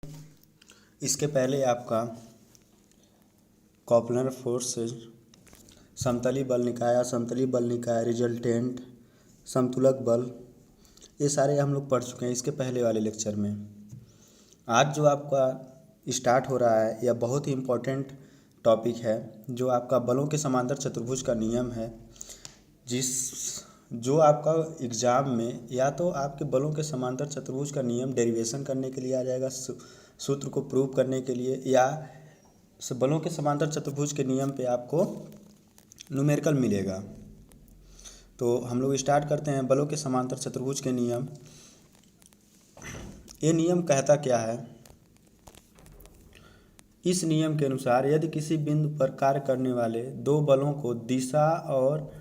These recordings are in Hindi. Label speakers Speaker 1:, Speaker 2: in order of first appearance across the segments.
Speaker 1: इसके पहले आपका कॉपलर फोर्स, समतली बल निकाय, असमतली बल निकाय, रिजल्टेंट, समतुलक बल, ये सारे हम लोग पढ़ चुके हैं इसके पहले वाले लेक्चर में। आज जो आपका स्टार्ट हो रहा है यह बहुत ही इम्पोर्टेंट टॉपिक है, जो आपका बलों के समांतर चतुर्भुज का नियम है, जो आपका एग्ज़ाम में या तो आपके बलों के समांतर चतुर्भुज का नियम डेरिवेशन करने के लिए आ जाएगा, सूत्र को प्रूव करने के लिए, या बलों के समांतर चतुर्भुज के नियम पे आपको न्यूमेरिकल मिलेगा। तो हम लोग स्टार्ट करते हैं बलों के समांतर चतुर्भुज के नियम। ये नियम कहता क्या है? इस नियम के अनुसार यदि किसी बिंदु पर कार्य करने वाले दो बलों को दिशा और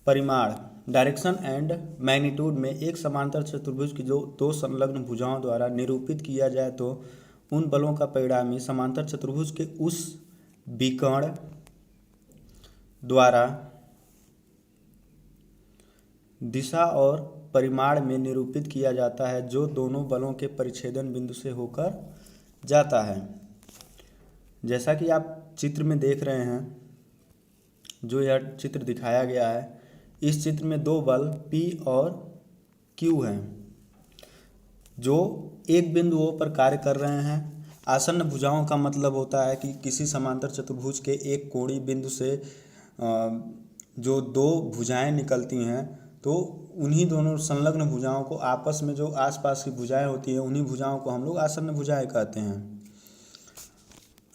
Speaker 1: परिमाण, डायरेक्शन एंड मैग्नीट्यूड में एक समांतर चतुर्भुज की जो दो संलग्न भुजाओं द्वारा निरूपित किया जाए तो उन बलों का परिणामी समांतर चतुर्भुज के उस विकर्ण द्वारा दिशा और परिमाण में निरूपित किया जाता है जो दोनों बलों के परिच्छेदन बिंदु से होकर जाता है। जैसा कि आप चित्र में देख रहे हैं, जो यह चित्र दिखाया गया है, इस चित्र में दो बल P और Q हैं जो एक बिंदु O पर कार्य कर रहे हैं। आसन्न भुजाओं का मतलब होता है कि किसी समांतर चतुर्भुज के एक कोणीय बिंदु से जो दो भुजाएं निकलती हैं, तो उन्हीं दोनों संलग्न भुजाओं को आपस में जो आसपास की भुजाएं होती हैं, उन्हीं भुजाओं को हम लोग आसन्न भुजाएं कहते हैं।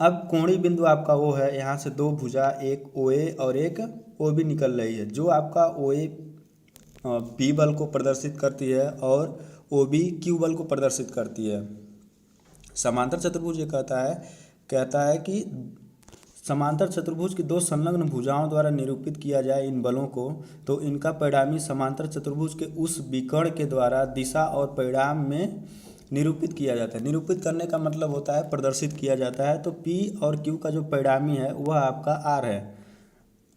Speaker 1: अब कोणीय बिंदु आपका वो है, यहाँ से दो भुजा, एक OA और एक OB निकल रही है। जो आपका OA P बल को प्रदर्शित करती है और OB Q बल को प्रदर्शित करती है। समांतर चतुर्भुज ये कहता है कि समांतर चतुर्भुज की दो संलग्न भुजाओं द्वारा निरूपित किया जाए इन बलों को, तो इनका परिणामी समांतर चतुर्भुज के उस विकर्ण के द्वारा दिशा और परिमाण में निरूपित किया जाता है। निरूपित करने का मतलब होता है प्रदर्शित किया जाता है। तो P और Q का जो परिणामी है वह आपका R है।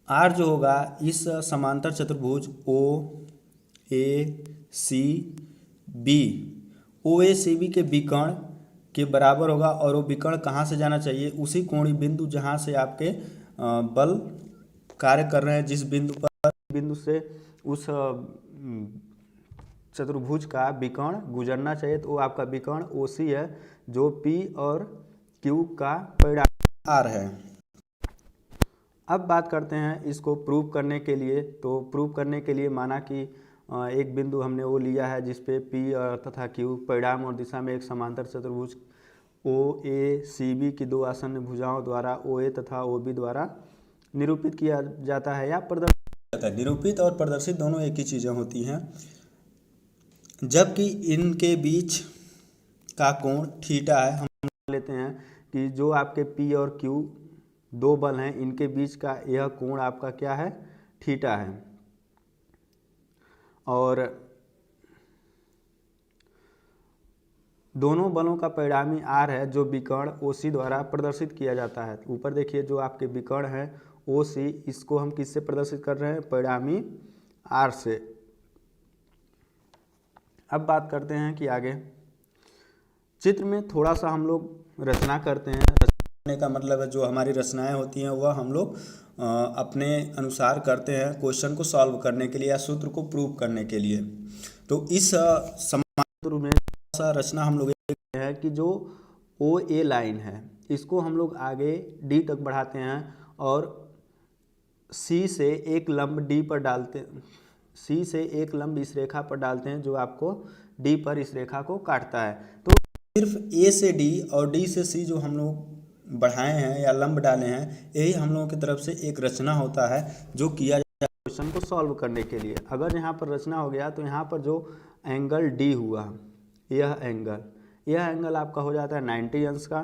Speaker 1: R जो होगा इस समांतर चतुर्भुज OACB के विकर्ण के बराबर होगा, और वो विकर्ण कहाँ से जाना चाहिए? उसी कोणीय बिंदु जहाँ से आपके बल कार्य कर रहे हैं, जिस बिंदु से उस चतुर्भुज का विकर्ण गुजरना चाहिए, तो वो आपका विकर्ण OC है, जो P और Q का परिणाम R है। अब बात करते हैं इसको प्रूव करने के लिए। तो प्रूव करने के लिए माना कि एक बिंदु हमने वो लिया है जिसपे P तथा Q परिणाम और दिशा में एक समांतर चतुर्भुज OACB की दो आसन्न भुजाओं द्वारा OA तथा OB द्वारा निरूपित किया जाता है या प्रदर्शित किया जाता है। निरूपित और प्रदर्शित दोनों एक ही चीज़ें होती हैं। जबकि इनके बीच का कोण थीटा है। हम मान लेते हैं कि जो आपके P और Q दो बल हैं, इनके बीच का यह कोण आपका क्या है? थीटा है। और दोनों बलों का परिणामी R है, जो विकर्ण OC द्वारा प्रदर्शित किया जाता है। ऊपर देखिए, जो आपके विकर्ण है OC, इसको हम किससे प्रदर्शित कर रहे हैं? परिणामी R से। अब बात करते हैं कि आगे चित्र में थोड़ा सा हम लोग रचना करते हैं। रचना का मतलब है जो हमारी रचनाएं होती हैं वह हम लोग अपने अनुसार करते हैं क्वेश्चन को सॉल्व करने के लिए या सूत्र को प्रूव करने के लिए। तो इस समांतर में सा रचना हम लोग है कि जो OA लाइन है, इसको हम लोग आगे D तक बढ़ाते हैं और C से एक लंब D पर डालते हैं। C से एक लंब इस रेखा पर डालते हैं जो आपको D पर इस रेखा को काटता है। तो सिर्फ A से D और D से C जो हम लोग बढ़ाए हैं या लंब डाले हैं, यही हम लोगों की तरफ से एक रचना होता है जो किया जाता है क्वेश्चन को सॉल्व करने के लिए। अगर यहाँ पर रचना हो गया तो यहाँ पर जो एंगल D हुआ, यह एंगल आपका हो जाता है 90 अंश का।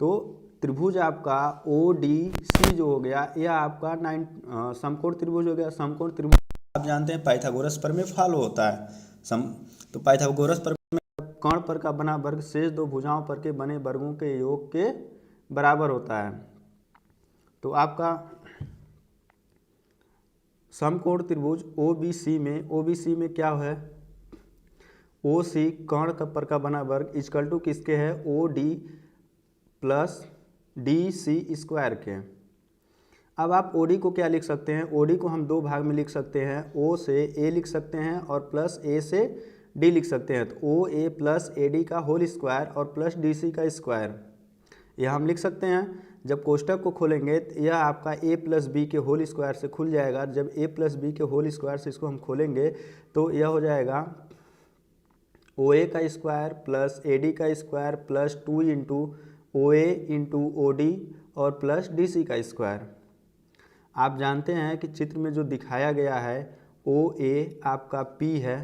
Speaker 1: तो त्रिभुज आपका ODC जो हो गया, यह आपका समकोण त्रिभुज हो गया। समकोण त्रिभुज आप जानते हैं पाइथागोरस प्रमेय फॉलो होता है। तो पाइथागोरस प्रमेय कर्ण पर का बना वर्ग शेष दो भुजाओं पर के बने वर्गों के योग के बराबर होता है। तो आपका समकोण त्रिभुज OBC में क्या है? ओ सी कर्ण पर का बना वर्ग इक्वल टू किसके है, O D plus D C square के। अब आप ओ डी को क्या लिख सकते हैं, ओ डी को हम दो भाग में लिख सकते हैं, ओ से ए लिख सकते हैं और प्लस ए से डी लिख सकते हैं। तो ओ ए प्लस ए डी का होल स्क्वायर और प्लस डी सी का स्क्वायर यह हम लिख सकते हैं। जब कोष्टक को खोलेंगे तो यह आपका a प्लस बी के होल स्क्वायर से खुल जाएगा। जब a प्लस बी के होल स्क्वायर से इसको हम खोलेंगे तो यह हो जाएगा ओ ए का स्क्वायर प्लस ए डी का स्क्वायर प्लस 2 इंटू ओ ए इंटू ओ डी और प्लस डी सी का स्क्वायर। आप जानते हैं कि चित्र में जो दिखाया गया है ओ ए आपका p है,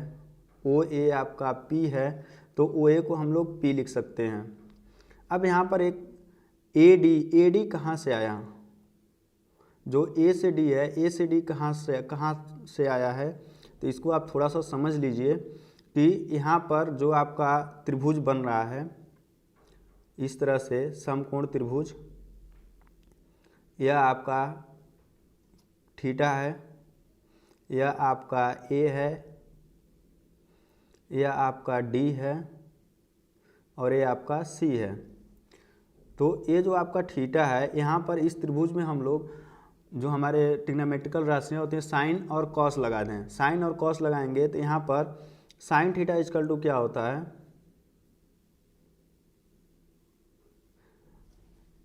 Speaker 1: ओ ए आपका p है, तो ओ ए को हम लोग p लिख सकते हैं। अब यहाँ पर एक ए डी कहाँ से आया, जो ए से डी है, ए से डी कहाँ से आया है, तो इसको आप थोड़ा सा समझ लीजिए कि यहाँ पर जो आपका त्रिभुज बन रहा है इस तरह से समकोण त्रिभुज, यह आपका थीटा है, यह आपका ए है, यह आपका डी है और ये आपका सी है। तो ये जो आपका थीटा है, यहाँ पर इस त्रिभुज में हम लोग जो हमारे ट्रिग्नोमेट्रिकल राशियाँ होती हैं साइन और कॉस लगा दें। साइन और कॉस लगाएंगे तो यहाँ पर साइन थीटा इक्वल टू क्या होता है,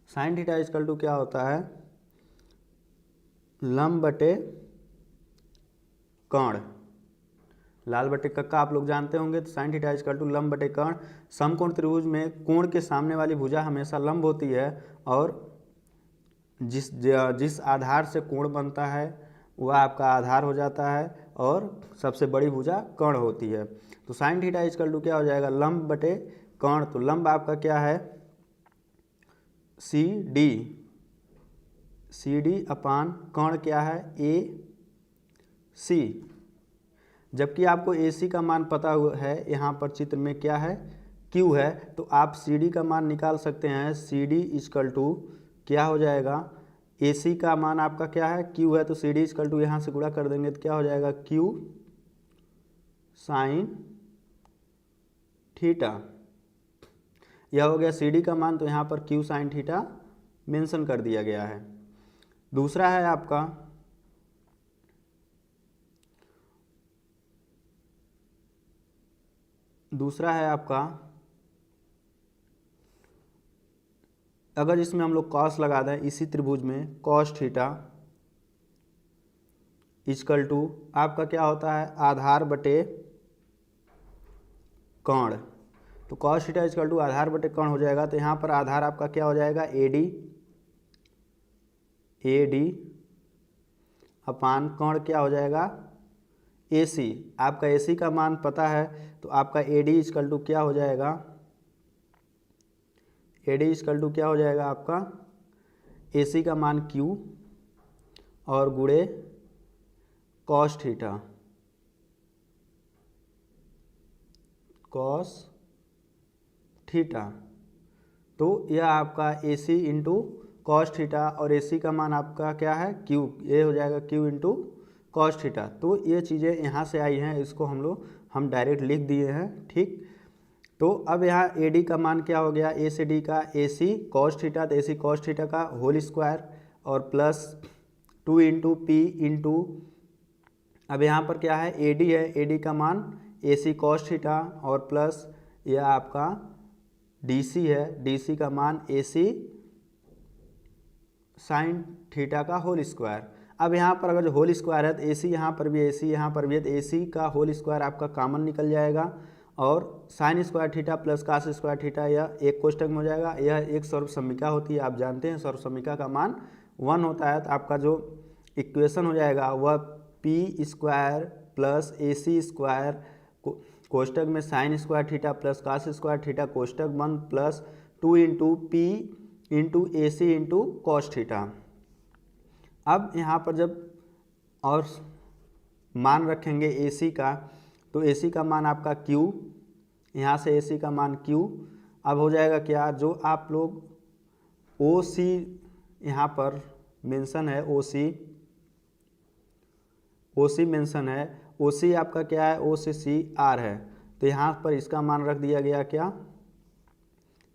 Speaker 1: साइन थीटा इक्वल टू क्या होता है, लंब बटे कर्ण। लाल बटे कक्का आप लोग जानते होंगे, तो साइन थीटा इक्वल टू लंब बटे कर्ण। समकोण त्रिभुज में कोण के सामने वाली भुजा हमेशा लंब होती है और जिस आधार से कोण बनता है वह आपका आधार हो जाता है और सबसे बड़ी भुजा कर्ण होती है। तो साइन थीटा इक्वल टू क्या हो जाएगा, लंब बटे कर्ण। तो लंब आपका क्या है, सी डी अपान कर्ण क्या है, ए सी। जबकि आपको ए सी का मान पता हुआ है, यहाँ पर चित्र में क्या है, क्यू है, तो आप सी डी का मान निकाल सकते हैं। सी डी इक्वल टू क्या हो जाएगा, ए सी का मान आपका क्या है, क्यू है, तो सी डी इक्वल टू यहाँ से गुणा कर देंगे तो क्या हो जाएगा, क्यू साइन थीटा। यह हो गया सी डी का मान, तो यहाँ पर क्यू साइन थीटा मेंशन कर दिया गया है। दूसरा है आपका अगर इसमें हम लोग कॉस लगा दें इसी त्रिभुज में, कॉस थीटा इक्वल टू आपका क्या होता है, आधार बटे कर्ण। तो कॉस थीटा इक्वल टू आधार बटे कर्ण हो जाएगा। तो यहाँ पर आधार आपका क्या हो जाएगा, ए डी अपान कर्ण क्या हो जाएगा, ए सी। आपका ए सी का मान पता है, तो आपका ए डी इक्वल टू क्या हो जाएगा, ए डी इक्वल टू क्या हो जाएगा आपका, ए सी का मान क्यू और गुणे कॉस थीटा, कॉस थीटा। तो यह आपका ए सी इंटू कॉस थीटा और ए सी का मान आपका क्या है, क्यू, ये हो जाएगा क्यू इंटू कॉस थीटा। तो ये चीज़ें यहाँ से आई हैं, इसको हम डायरेक्ट लिख दिए हैं, ठीक। तो अब यहाँ ए डी का मान क्या हो गया, ए से डी का ए सी कॉस थीटा, तो ए सी कॉस थीटा का होल स्क्वायर और प्लस 2 इंटू पी इंटू, अब यहाँ पर क्या है, ए डी है, ए डी का मान ए सी कॉस थीटा और प्लस यह आपका डी सी है, डी सी का मान ए सी साइन थीटा का होल स्क्वायर। अब यहाँ पर अगर जो होल स्क्वायर है तो ए सी यहाँ पर भी, ए सी यहाँ पर भी है, तो ए सी का होल स्क्वायर आपका कॉमन निकल जाएगा और sine square theta plus cos square theta यह एक कोष्टक में हो जाएगा। यह एक सर्वसम्मिका होती है, आप जानते हैं सर्वसम्मिका का मान 1 होता है। तो आपका जो इक्वेशन हो जाएगा वह P square plus A C square कोष्टक में sine square theta plus cos square theta कोष्टक 1 plus 2 into P into A C into cos theta. अब यहाँ पर जब और मान रखेंगे ए सी का, तो ए सी का मान आपका क्यू, यहाँ से ए सी का मान क्यू। अब हो जाएगा क्या, जो आप लोग ओ सी यहाँ पर मेंशन है, ओ सी मेंशन है, ओ सी आपका क्या है, ओ से सी आर है। तो यहाँ पर इसका मान रख दिया गया क्या,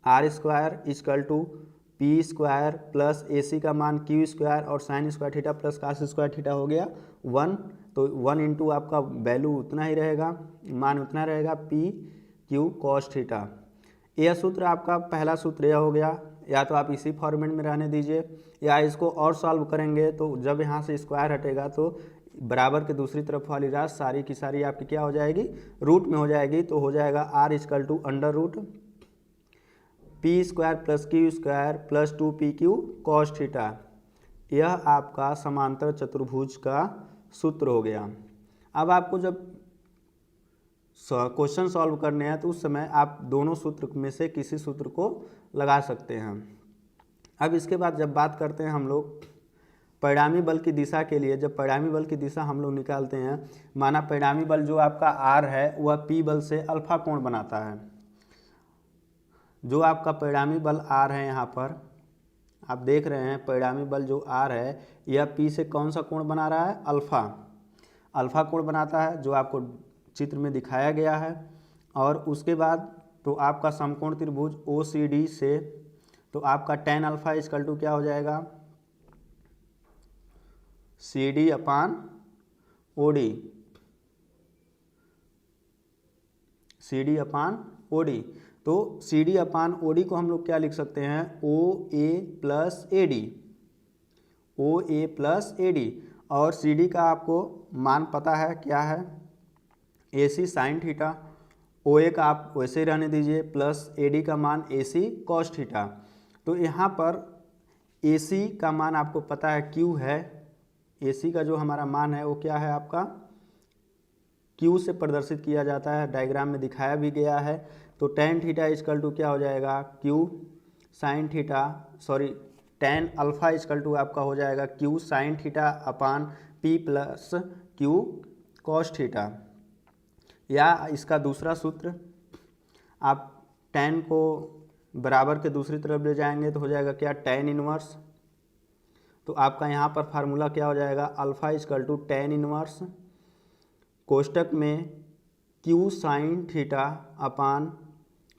Speaker 1: R square is equal to P square plus A C का मान क्यू स्क्वायर और sine square theta plus cos square theta हो गया 1। तो 1 इंटू आपका वैल्यू उतना ही रहेगा, मान उतना रहेगा पी क्यू कॉस थीटा। यह सूत्र आपका पहला सूत्र यह हो गया, या तो आप इसी फॉर्मेट में रहने दीजिए या इसको और सॉल्व करेंगे तो जब यहाँ से स्क्वायर हटेगा तो बराबर के दूसरी तरफ वाली राशि सारी की सारी आपकी क्या हो जाएगी, रूट में हो जाएगी। तो हो जाएगा R equal to under root P square plus Q square plus 2pq cos theta. यह आपका समांतर चतुर्भुज का सूत्र हो गया। अब आपको जब क्वेश्चन सॉल्व करने हैं तो उस समय आप दोनों सूत्र में से किसी सूत्र को लगा सकते हैं। अब इसके बाद जब बात करते हैं हम लोग परिणामी बल की दिशा के लिए, जब परिणामी बल की दिशा हम लोग निकालते हैं, माना परिणामी बल जो आपका आर है वह पी बल से अल्फा कोण बनाता है। जो आपका परिणामी बल आर है, यहाँ पर आप देख रहे हैं परिणामी बल जो आर है यह पी से कौन सा कोण बना रहा है, अल्फा कोण बनाता है, जो आपको चित्र में दिखाया गया है। और उसके बाद तो आपका समकोण त्रिभुज ओ सी डी से तो आपका tan अल्फा इजकल टू क्या हो जाएगा, सी डी अपान ओ डी, सी डी अपान ओ डी। तो सी डी अपान ओ डी को हम लोग क्या लिख सकते हैं, O A plus A D, O A plus A D. और सी डी का आपको मान पता है क्या है, ए सी साइन थीटा, ओ ए का आप वैसे ही रहने दीजिए, प्लस ए डी का मान ए सी कॉस थीटा। तो यहाँ पर ए सी का मान आपको पता है क्यू है, ए सी का जो हमारा मान है वो क्या है आपका क्यू से प्रदर्शित किया जाता है, डायग्राम में दिखाया भी गया है। तो tan थीटा इजकल टू क्या हो जाएगा, Q sine theta, sorry tan alpha is equal to आपका हो जाएगा Q sine theta upon P plus Q cos theta. या इसका दूसरा सूत्र, आप tan को बराबर के दूसरी तरफ ले जाएंगे तो हो जाएगा क्या, tan इनवर्स। तो आपका यहाँ पर फार्मूला क्या हो जाएगा, alpha is equal to tan inverse कोष्टक में Q sine theta upon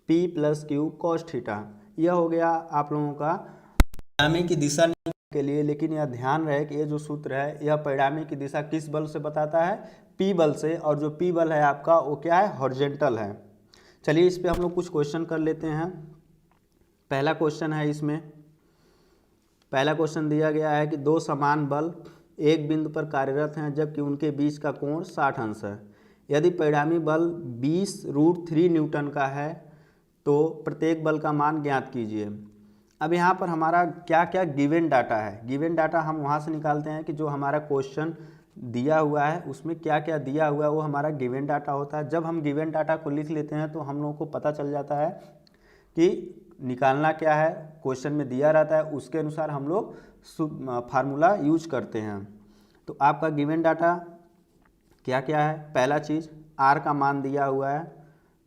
Speaker 1: P plus Q cos theta. यह हो गया आप लोगों का परिणामी की दिशा के लिए। लेकिन यह ध्यान रहे कि ये जो सूत्र है यह परिणामी की दिशा किस बल से बताता है, पी बल से। और जो पी बल है आपका वो क्या है, हॉरिजॉन्टल है। चलिए इस पे हम लोग कुछ क्वेश्चन कर लेते हैं। पहला क्वेश्चन है, इसमें पहला क्वेश्चन दिया गया है कि दो समान बल एक बिंदु पर कार्यरत हैं जबकि उनके बीच का कोण 60 अंश है। यदि परिणामी बल 20√3 न्यूटन का है तो प्रत्येक बल का मान ज्ञात कीजिए। अब यहाँ पर हमारा क्या क्या गिवन डाटा है, गिवन डाटा हम वहाँ से निकालते हैं कि जो हमारा क्वेश्चन दिया हुआ है उसमें क्या क्या दिया हुआ है वो हमारा गिवन डाटा होता है। जब हम गिवन डाटा को लिख लेते हैं तो हम लोगों को पता चल जाता है कि निकालना क्या है, क्वेश्चन में दिया रहता है उसके अनुसार हम लोग फार्मूला यूज करते हैं। तो आपका गिवन डाटा क्या क्या है, पहला चीज़ आर का मान दिया हुआ है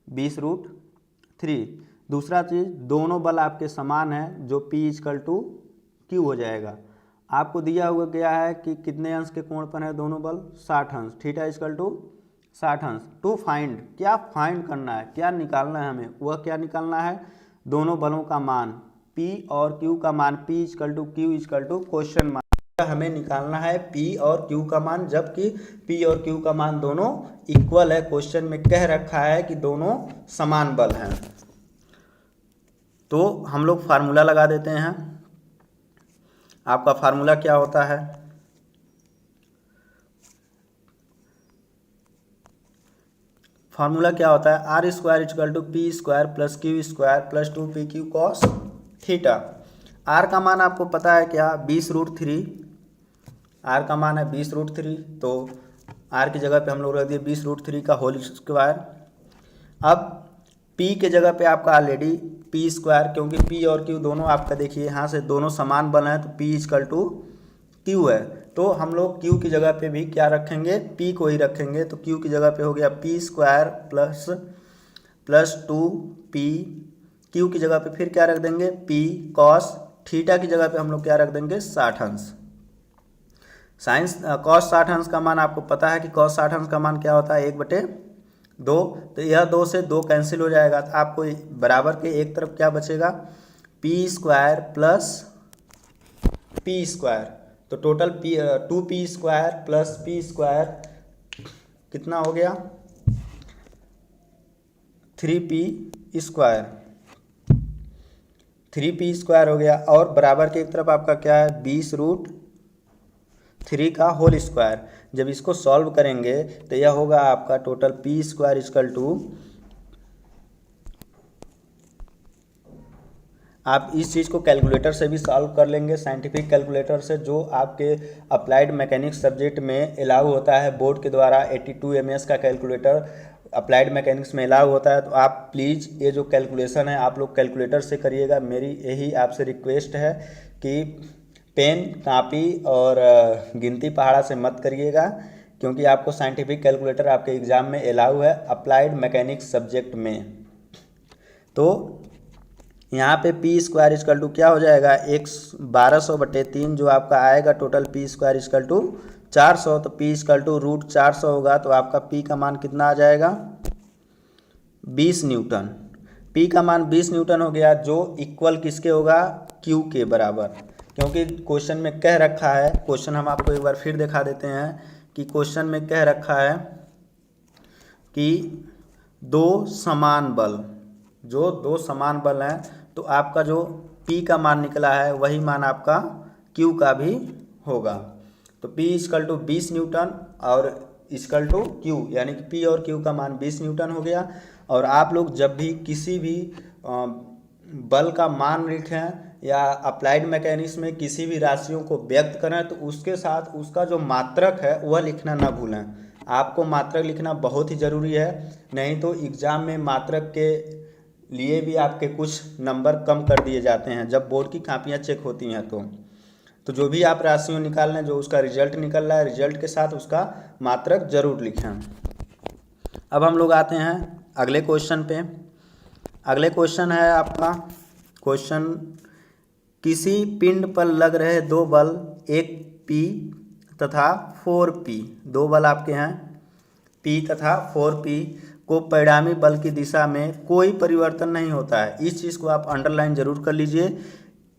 Speaker 1: 20√3। दूसरा चीज़ दोनों बल आपके समान हैं जो P इजकल टू Q हो जाएगा। आपको दिया हुआ गया है कि कितने अंश के कोण पर है दोनों बल, 60 अंश, थीटा इजकल टू 60 अंश। टू फाइंड, क्या फाइंड करना है, क्या निकालना है हमें, वह क्या निकालना है, दोनों बलों का मान P और Q का मान, P equal to Q equal to question मान हमें निकालना है P और Q का मान, जबकि P और Q का मान दोनों इक्वल है। क्वेश्चन में कह रखा है कि दोनों समान बल हैं। तो हम लोग फार्मूला लगा देते हैं। आपका फार्मूला क्या होता है, फार्मूला क्या होता है, R square is equal to P square plus Q square plus 2pq cos theta. R का मान आपको पता है क्या, 20√3, आर का मान है 20√3। तो आर की जगह पे हम लोग रख दिए 20√3 का होल स्क्वायर। अब पी के जगह पे आपका ऑलरेडी पी स्क्वायर, क्योंकि पी और क्यू दोनों आपका देखिए यहाँ से दोनों समान बल हैं तो पी इजकल टू क्यू है। तो हम लोग क्यू की जगह पे भी क्या रखेंगे, पी को ही रखेंगे। तो क्यू की जगह पे हो गया P square plus 2p, Q की जगह पे फिर क्या रख देंगे, पी कॉस थीटा की जगह पे हम लोग क्या रख देंगे, 60 अंश। साइंस कॉस 60 अंश का मान आपको पता है कि कॉस 60 अंश का मान क्या होता है, 1/60। 2, तो यह 2 से 2 कैंसिल हो जाएगा, तो आपको बराबर के एक तरफ क्या बचेगा, P square plus P square, तो total 2p square plus P square कितना हो गया, 3p स्क्वायर, 3p स्क्वायर हो गया। और बराबर के एक तरफ आपका क्या है, 20√3 का होल स्क्वायर। जब इसको सॉल्व करेंगे तो यह होगा आपका total P square equal to, आप इस चीज़ को कैलकुलेटर से भी सॉल्व कर लेंगे, साइंटिफिक कैलकुलेटर से, जो आपके अप्लाइड मैकेनिक्स सब्जेक्ट में अलाउ होता है बोर्ड के द्वारा। 82 ms का कैलकुलेटर अप्लाइड मैकेनिक्स में अलाउ होता है। तो आप प्लीज़ ये जो कैलकुलेशन है आप लोग कैलकुलेटर से करिएगा। मेरी यही आपसे रिक्वेस्ट है कि पेन कापी और गिनती पहाड़ा से मत करिएगा, क्योंकि आपको साइंटिफिक कैलकुलेटर आपके एग्ज़ाम में अलाउ है अप्लाइड मैकेनिक्स सब्जेक्ट में। तो यहाँ पे पी स्क्वायर इक्वल टू क्या हो जाएगा, 1200/3 जो आपका आएगा total P square equal to 400, तो पी इक्वल टू √400 होगा। तो आपका पी का मान कितना आ जाएगा, 20 न्यूटन। पी का मान 20 न्यूटन हो गया, जो इक्वल किसके होगा, क्यू के बराबर। क्योंकि क्वेश्चन में कह रखा है, क्वेश्चन हम आपको एक बार फिर दिखा देते हैं कि क्वेश्चन में कह रखा है कि 2 समान बल, जो 2 समान बल हैं, तो आपका जो P का मान निकला है वही मान आपका Q का भी होगा। तो P इक्वल टू 20 न्यूटन और इक्वल टू Q, यानी कि P और Q का मान 20 न्यूटन हो गया। और आप लोग जब भी किसी भी बल का मान लिखें या अप्लाइड मैकेनिक्स में किसी भी राशियों को व्यक्त करें, तो उसके साथ उसका जो मात्रक है वह लिखना ना भूलें। आपको मात्रक लिखना बहुत ही ज़रूरी है, नहीं तो एग्ज़ाम में मात्रक के लिए भी आपके कुछ नंबर कम कर दिए जाते हैं जब बोर्ड की कापियाँ चेक होती हैं। तो जो भी आप राशियों निकाल लें, जो उसका रिजल्ट निकल रहा है, रिजल्ट के साथ उसका मात्रक जरूर लिखें। अब हम लोग आते हैं अगले क्वेश्चन पे। अगले क्वेश्चन है आपका क्वेश्चन, किसी पिंड पर लग रहे 2 बल 1p तथा 4p, 2 बल आपके हैं p तथा 4p को परिणामी बल की दिशा में कोई परिवर्तन नहीं होता है। इस चीज़ को आप अंडरलाइन जरूर कर लीजिए।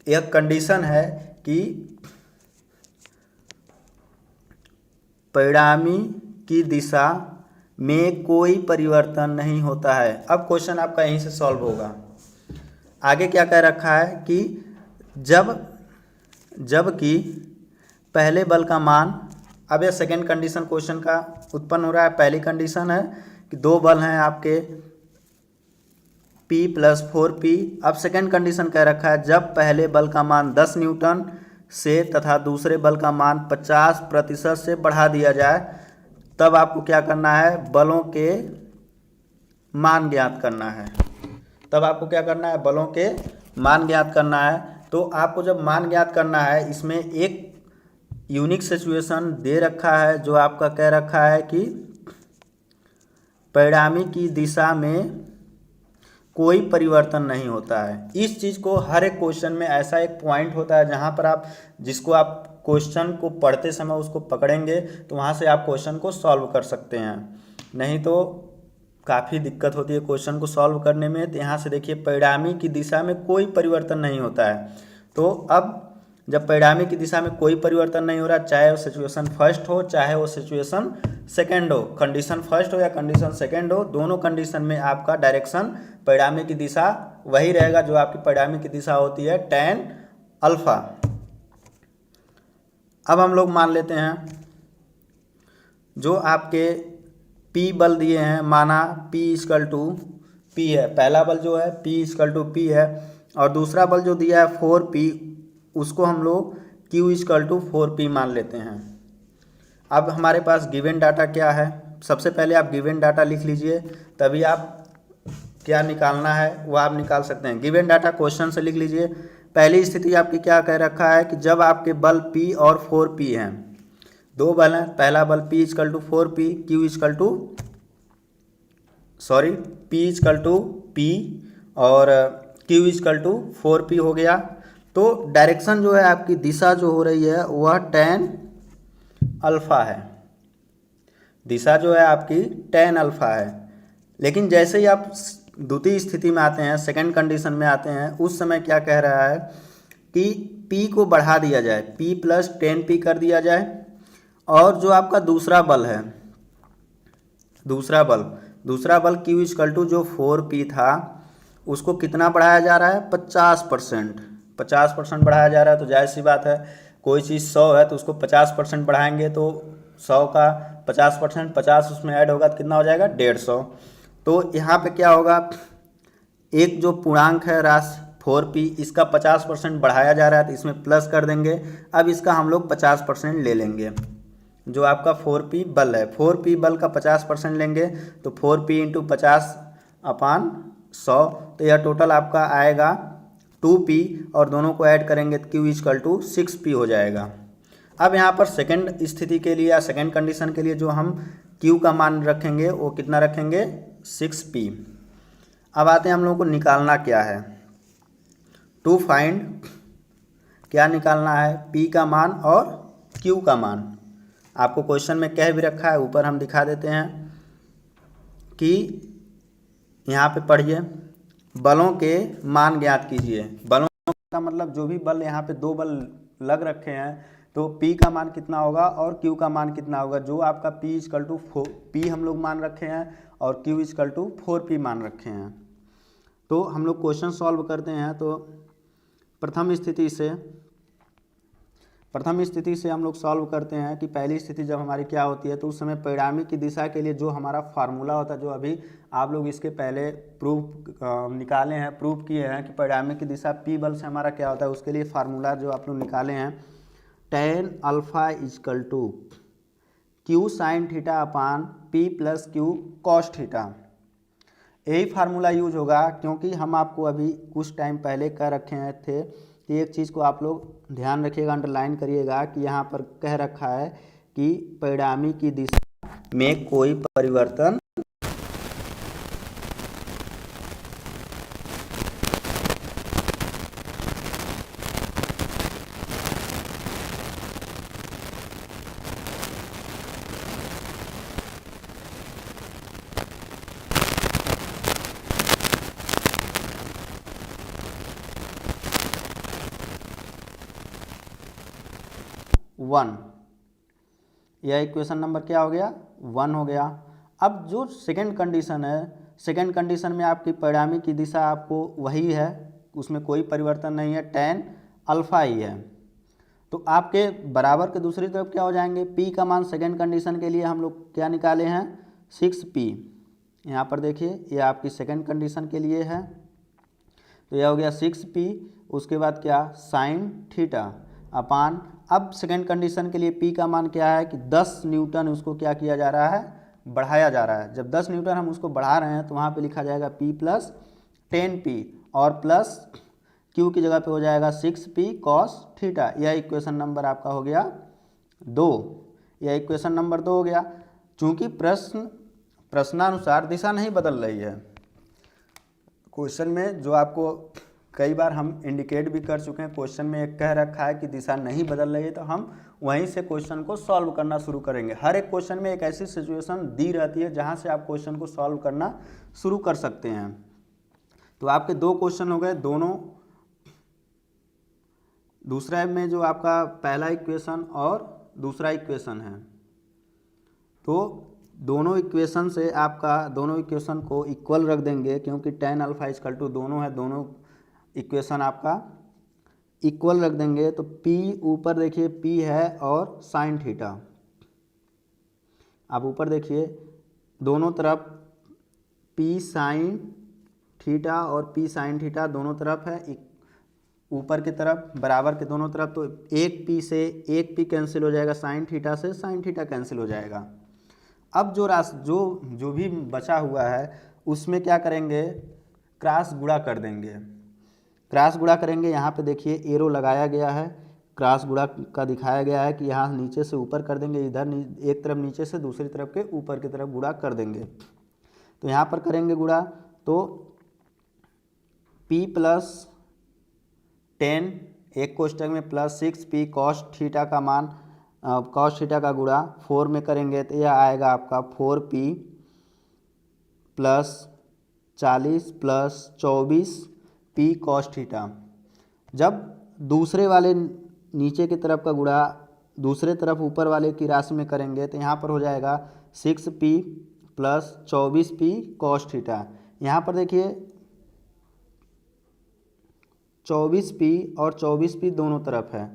Speaker 1: एक कंडीशन है कि परिणामी की दिशा में कोई परिवर्तन नहीं होता है। अब क्वेश्चन आपका यहीं से सॉल्व होगा। आगे क्या कह रखा है कि जबकि पहले बल का मान, अब यह सेकेंड कंडीशन क्वेश्चन का उत्पन्न हो रहा है। पहली कंडीशन है कि 2 बल हैं आपके P + 4p। अब सेकेंड कंडीशन कह रखा है, जब पहले बल का मान 10 न्यूटन से तथा दूसरे बल का मान 50% से बढ़ा दिया जाए, तब आपको क्या करना है, बलों के मान ज्ञात करना है। तब आपको क्या करना है, बलों के मान ज्ञात करना है। तो आपको जब मान ज्ञात करना है, इसमें एक यूनिक सिचुएशन दे रखा है, जो आपका कह रखा है कि परिणामी की दिशा में कोई परिवर्तन नहीं होता है। इस चीज़ को हर एक क्वेश्चन में ऐसा एक पॉइंट होता है जहाँ पर आप जिसको आप क्वेश्चन को पढ़ते समय उसको पकड़ेंगे तो वहाँ से आप क्वेश्चन को सॉल्व कर सकते हैं, नहीं तो काफ़ी दिक्कत होती है क्वेश्चन को सॉल्व करने में। तो यहाँ से देखिए, परिणामी की दिशा में कोई परिवर्तन नहीं होता है। तो अब जब परिणामी की दिशा में कोई परिवर्तन नहीं हो रहा, चाहे वो सिचुएशन फर्स्ट हो चाहे वो सिचुएशन सेकेंड हो, कंडीशन फर्स्ट हो या कंडीशन सेकेंड हो, दोनों कंडीशन में आपका डायरेक्शन परिणामी की दिशा वही रहेगा जो आपकी परिणामी की दिशा होती है tan अल्फा। अब हम लोग मान लेते हैं जो आपके P बल दिए हैं, माना P = P है, पहला बल जो है P = P है, और दूसरा बल जो दिया है 4p, उसको हम लोग Q = 4p मान लेते हैं। अब हमारे पास गिवन डाटा क्या है, सबसे पहले आप गिवन डाटा लिख लीजिए, तभी आप क्या निकालना है वो आप निकाल सकते हैं। गिवन डाटा क्वेश्चन से लिख लीजिए। पहली स्थिति आपकी क्या कह रखा है कि जब आपके बल P और 4p हैं, 2 बल हैं, पहला बल P = 4p, P और Q = 4p हो गया। तो डायरेक्शन जो है आपकी दिशा जो हो रही है वह tan अल्फा है, दिशा जो है आपकी tan अल्फा है। लेकिन जैसे ही आप द्वितीय स्थिति में आते हैं, सेकंड कंडीशन में आते हैं, उस समय क्या कह रहा है कि P को बढ़ा दिया जाए, P प्लस 10P कर दिया जाए, और जो आपका दूसरा बल है, दूसरा बल Q इक्वल टू जो 4P था उसको कितना बढ़ाया जा रहा है, 50%। 50% बढ़ाया जा रहा है, तो जाहिर सी बात है कोई चीज़ 100 है तो उसको 50% बढ़ाएंगे तो 100 का 50%, 50 उसमें ऐड होगा तो कितना हो जाएगा, 150। तो यहाँ पे क्या होगा, एक जो पूर्णांक है राशि 4P, इसका 50% बढ़ाया जा रहा है तो इसमें प्लस कर देंगे। अब इसका हम लोग 50% ले लेंगे। जो आपका 4P बल है, 4P बल का 50% लेंगे तो 4P इंटू 50/100, तो यह टोटल आपका आएगा 2P, और दोनों को ऐड करेंगे तो Q इक्वल टू 6P हो जाएगा। अब यहाँ पर सेकंड स्थिति के लिए या सेकंड कंडीशन के लिए जो हम Q का मान रखेंगे वो कितना रखेंगे, 6P। अब आते हैं हम लोगों को निकालना क्या है, टू फाइंड, क्या निकालना है, P का मान और Q का मान। आपको क्वेश्चन में कह भी रखा है, ऊपर हम दिखा देते हैं कि यहाँ पे पढ़िए, बलों के मान ज्ञात कीजिए। बलों का मतलब जो भी बल, यहाँ पे 2 बल लग रखे हैं तो P का मान कितना होगा और Q का मान कितना होगा। जो आपका P इक्वल टू P हम लोग मान रखे हैं और Q इक्वल टू 4P मान रखे हैं। तो हम लोग क्वेश्चन सॉल्व करते हैं। तो प्रथम स्थिति से हम लोग सॉल्व करते हैं कि पहली स्थिति जब हमारी क्या होती है, तो उस समय परिणामी की दिशा के लिए जो हमारा फार्मूला होता है, जो अभी आप लोग इसके पहले प्रूफ निकाले हैं, प्रूफ किए हैं कि परिणामी की दिशा P बल से हमारा क्या होता है, उसके लिए फार्मूला जो आप लोग निकाले हैं, tan alpha equal to Q sine theta upon P plus Q cos theta. यही फार्मूला यूज होगा, क्योंकि हम आपको अभी कुछ टाइम पहले कह रखे थे कि एक चीज़ को आप लोग ध्यान रखिएगा, अंडरलाइन करिएगा कि यहाँ पर कह रखा है कि परिणामी की दिशा में कोई परिवर्तन वन, यह इक्वेशन नंबर क्या हो गया, 1 हो गया। अब जो सेकंड कंडीशन है, सेकंड कंडीशन में आपकी परिणामी की दिशा आपको वही है, उसमें कोई परिवर्तन नहीं है, tan अल्फा ही है। तो आपके बराबर के दूसरी तरफ क्या हो जाएंगे, P का मान सेकंड कंडीशन के लिए हम लोग क्या निकाले हैं, 6P। यहाँ पर देखिए ये आपकी सेकंड कंडीशन के लिए है, तो यह हो गया 6P। उसके बाद क्या, साइन थीटा अपान, अब सेकंड कंडीशन के लिए P का मान क्या है कि 10 न्यूटन उसको क्या किया जा रहा है, बढ़ाया जा रहा है। जब 10 न्यूटन हम उसको बढ़ा रहे हैं तो वहाँ पे लिखा जाएगा P प्लस 10P और प्लस Q की जगह पे हो जाएगा 6P कॉस थीटा। यह इक्वेशन नंबर आपका हो गया 2। यह इक्वेशन नंबर 2 हो गया। चूँकि प्रश्नानुसार दिशा नहीं बदल रही है, क्वेश्चन में जो आपको कई बार हम इंडिकेट भी कर चुके हैं, क्वेश्चन में एक कह रखा है कि दिशा नहीं बदल रही है, तो हम वहीं से क्वेश्चन को सॉल्व करना शुरू करेंगे। हर एक क्वेश्चन में एक ऐसी सिचुएशन दी रहती है जहां से आप क्वेश्चन को सॉल्व करना शुरू कर सकते हैं। तो आपके 2 क्वेश्चन हो गए, दोनों दूसरा में जो आपका पहला इक्वेशन और दूसरा इक्वेशन है, तो दोनों इक्वेशन से आपका दोनों इक्वेशन को इक्वल रख देंगे, क्योंकि tan अल्फा इक्वल टू दोनों है, दोनों इक्वेशन आपका इक्वल रख देंगे। तो P ऊपर देखिए P है और साइन थीटा, आप ऊपर देखिए दोनों तरफ P साइन थीटा और P साइन थीटा दोनों तरफ है, ऊपर की तरफ बराबर के दोनों तरफ, तो एक P से एक P कैंसिल हो जाएगा, साइन थीटा से साइन थीटा कैंसिल हो जाएगा। अब जो भी बचा हुआ है उसमें क्या करेंगे, क्रॉस गुणा कर देंगे, क्रॉस गुणा करेंगे। यहाँ पे देखिए एरो लगाया गया है, क्रॉस गुणा का दिखाया गया है कि यहाँ नीचे से ऊपर कर देंगे, इधर एक तरफ नीचे से दूसरी तरफ के ऊपर की तरफ गुणा कर देंगे। तो यहाँ पर करेंगे गुणा, तो P प्लस 10 एक कोष्टक में प्लस 6P कॉस थीटा का मान, कॉस थीटा का गुणा 4 में करेंगे तो यह आएगा आपका 4P plus 40 plus 24 P cos theta. जब दूसरे वाले नीचे की तरफ का गुणा दूसरे तरफ ऊपर वाले की राशि में करेंगे तो यहाँ पर हो जाएगा 6p plus 24p cos theta. यहाँ पर देखिए 24p और 24p दोनों तरफ है,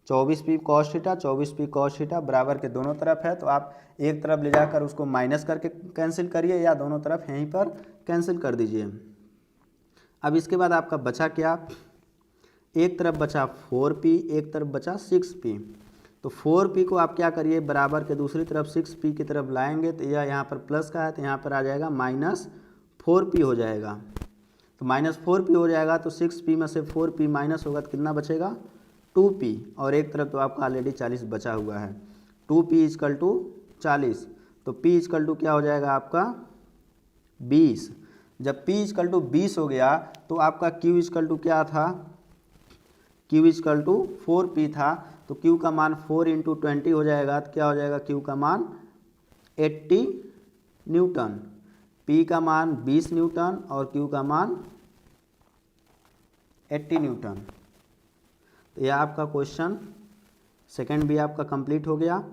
Speaker 1: 24p cos theta 24p cos theta बराबर के दोनों तरफ है। तो आप एक तरफ ले जाकर उसको माइनस करके कैंसिल करिए या दोनों तरफ यहीं पर कैंसिल कर दीजिए। अब इसके बाद आपका बचा क्या, एक तरफ बचा 4p, एक तरफ बचा 6p। तो 4p को आप क्या करिए, बराबर के दूसरी तरफ 6p की तरफ लाएंगे तो यह यहाँ पर प्लस का है तो यहाँ पर आ जाएगा -4p हो जाएगा। तो -4p हो जाएगा तो 6p में से 4p माइनस होगा तो कितना बचेगा 2p, और एक तरफ तो आपका ऑलरेडी 40 बचा हुआ है। 2p इजकल टू 40, तो p इजकल टू क्या हो जाएगा आपका 20। जब p इजकल टू 20 हो गया तो आपका q इजकल टू क्या था, q इजकल टू 4p था। तो q का मान 4 × 20 हो जाएगा तो क्या हो जाएगा q का मान 80 न्यूटन, p का मान 20 न्यूटन और q का मान 80 न्यूटन। तो यह आपका क्वेश्चन सेकंड भी आपका कंप्लीट हो गया।